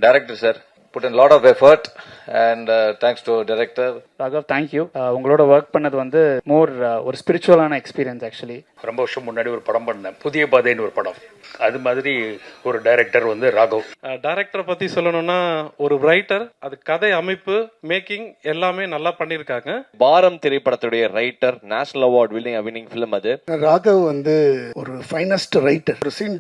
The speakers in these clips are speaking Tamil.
Director sir put in a lot of effort and thanks to director. Raghav, thank you. உங்களோட ஒர்க் பண்ணது வந்து மோர் ஒரு ஸ்பிரிச்சுவலான எக்ஸ்பீரியன்ஸ் ஆக்சுவலி. ரொம்ப வருஷம் முன்னாடி ஒரு படம் பண்ணேன், புதிய பாதைன்னு ஒரு படம். அது மாதிரி ஒரு டைரக்டர் வந்து ராகவ். டைரக்டரை பற்றி சொல்லணும்னா ஒரு ரைட்டர், அது கதை அமைப்பு மேக்கிங் எல்லாமே நல்லா பண்ணியிருக்காங்க. பாரம் திரைப்படத்துடைய writer, national award winning film அது. ராகவ் வந்து ஒரு ஃபைனஸ்ட் ரைட்டர். ஒரு சீன்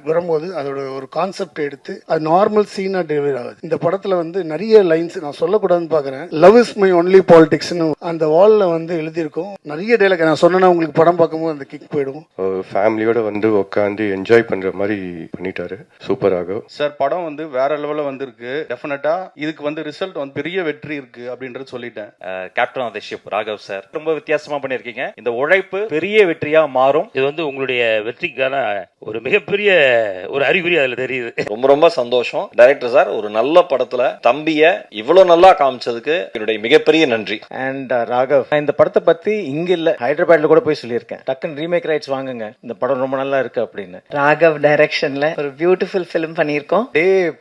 வரும்போது அதோட ஒரு கான்செப்ட் எடுத்து அது நார்மல் சீனா டெலிவரி ஆகுது. இந்த படத்துல வந்து நிறைய லைன்ஸ் நான் சொல்லக்கூடாதுன்னு பாக்குறேன். லவ் இஸ் மை ஒன்லி பாலிடிக்ஸ்னு அந்த வால்ல வந்து எழுதியிருக்கோம். நிறைய டைலாக் நான் சொன்னா உங்களுக்கு படம் பார்க்கும்போது அந்த கிக் போயிடும். ஃபேமிலியோட வந்து உட்காந்து என்ஜாய் பண்ற மாதிரி பண்ணிட்டாரு. Super Raghav sir. படம் வந்து வேற லெவல்ல வந்திருக்கு. டெஃபினட்டா இதுக்கு வந்து ரிசல்ட் வந்து பெரிய வெற்றி இருக்கு அப்படின்றது சொல்லிட்டேன். Captain of the ship Raghav sir ரொம்ப வித்தியாசமா பண்ணிருக்கீங்க. இந்த உழைப்பு பெரிய வெற்றியா மாறும். இது வந்து உங்களுடைய வெற்றிக்கான ஒரு மிகப்பெரிய ஒரு அறிகுறி அதுல தெரியுது. ரொம்ப ரொம்ப சந்தோஷம் டைரக்டர் சார். ஒரு நல்ல படத்துல தம்பிய இவ்வளவு நல்லா காமிச்சதுக்கு என்னுடைய மிகப்பெரிய நன்றி. அண்ட் ராகவ், நான் இந்த படத்தை பத்தி இங்க இல்ல ஹைதராபாத்ல கூட போய் சொல்லியிருக்கேன். டக்குன்னு ரீமேக் ரைட்ஸ் வாங்குங்க, இந்த படம் ரொம்ப நல்லா இருக்கு அப்படின்னு. ராகவ் டைரக்ஷன்ல ஒரு பியூட்டிஃபுல் ஃபிலிம் பண்ணியிருக்கோம்.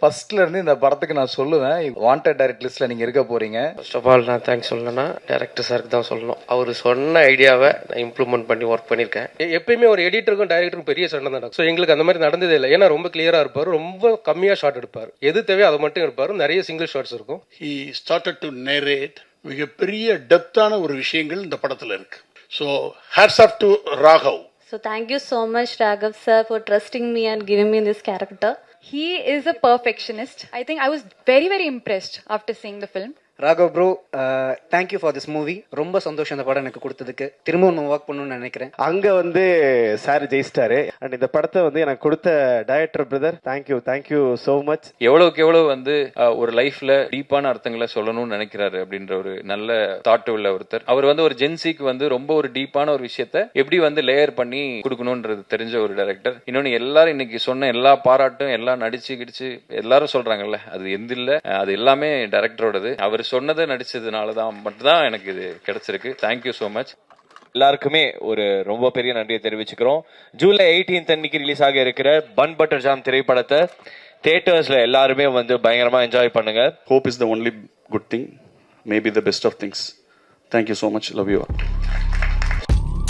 ஃபர்ஸ்ட்ல இருந்து இந்த படத்துக்கு நான் சொல்லுவேன், வாண்டட் டைரக்ட் லிஸ்ட்ல நீங்க இருக்க போறீங்க. ஃபர்ஸ்ட் ஆஃப் ஆல் நான் தேங்க்ஸ் சொல்லணும்னா டைரக்டர் சாருக்கு தான் சொல்லணும். அவர் சொன்ன ஐடியாவை நான் இம்ப்ளிமெண்ட் பண்ணி ஒர்க் பண்ணியிருக்கேன். எப்பயுமே ஒரு எடிட்டருக்கும் டைரக்டருக்கும் பெரிய சண்டை தான். ஸோ எங்களுக்கு அந்த மாதிரி நடந்ததே இல்லை. ஏன்னா ரொம்ப கிளியரா இருப்பாரு, ரொம்ப கம்மியா ஷாட் எடுப்பார். எது தேவையோ அதை மட்டும் இருப்பாரு. நிறைய சிங்கிள் ஷாட்ஸ் இருக்கும். He started to narrate. மிகப்பெரிய டெப்தான ஒரு விஷயங்கள் இந்த படத்துல இருக்கு. So hats off to Raghav. So thank you so much Raghav sir for trusting me and giving me this character. He is a perfectionist. I think I was very very impressed after seeing the film. Raghav bro, thank you for this movie. ரொம்ப சந்தோஷம் இந்த படம் எனக்கு கொடுத்ததுக்கு. திரும்பவும் நான் ஒர்க் பண்ணணும்னு நினைக்கிறேன். அங்க வந்து சார் ஜெயிச்சிட்டாரு. அண்ட் இந்த படத்தை வந்து எனக்கு கொடுத்த director brother, thank you so much. எவ்வளவுக்கு எவ்வளவு வந்து ஒரு லைஃப்ல டீப்பான அர்த்தங்களை சொல்லணும்னு நினைக்கிறாரு அப்படின்ற ஒரு நல்ல தாட் உள்ள ஒருத்தர். அவர் வந்து ஒரு ஜென்சிக்கு வந்து ரொம்ப ஒரு டீப்பான ஒரு விஷயத்த எப்படி வந்து லேயர் பண்ணி கொடுக்கணும்ன்றது தெரிஞ்ச ஒரு டைரக்டர். இன்னொன்னு எல்லாரும் இன்னைக்கு சொன்ன எல்லா பாராட்டும் எல்லாம் நடிச்சு கிடிச்சு எல்லாரும் சொல்றாங்கல்ல, அது எந்த இல்ல, அது எல்லாமே டைரக்டரோடது. அவர் சொன்னதை நடிச்சதுனாலதான் மட்டும்தான் எனக்கு இது கிடைச்சிருக்கு. Thank you so much. எல்லாருக்குமே ஒரு ரொம்ப பெரிய நன்றியை தெரிவிச்சுக்கிறோம். ஜூலை 18 அன்னைக்கு ரிலீஸ் ஆக இருக்கிற பன் பட்டர் ஜாம் திரைப்படத்தை தியேட்டர்ஸ்ல எல்லாருமே வந்து பயங்கரமா என்ஜாய் பண்ணுங்க. Hope is the only good thing, maybe the best of things. Thank you so much. Love you all.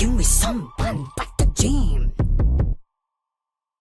Give me some bun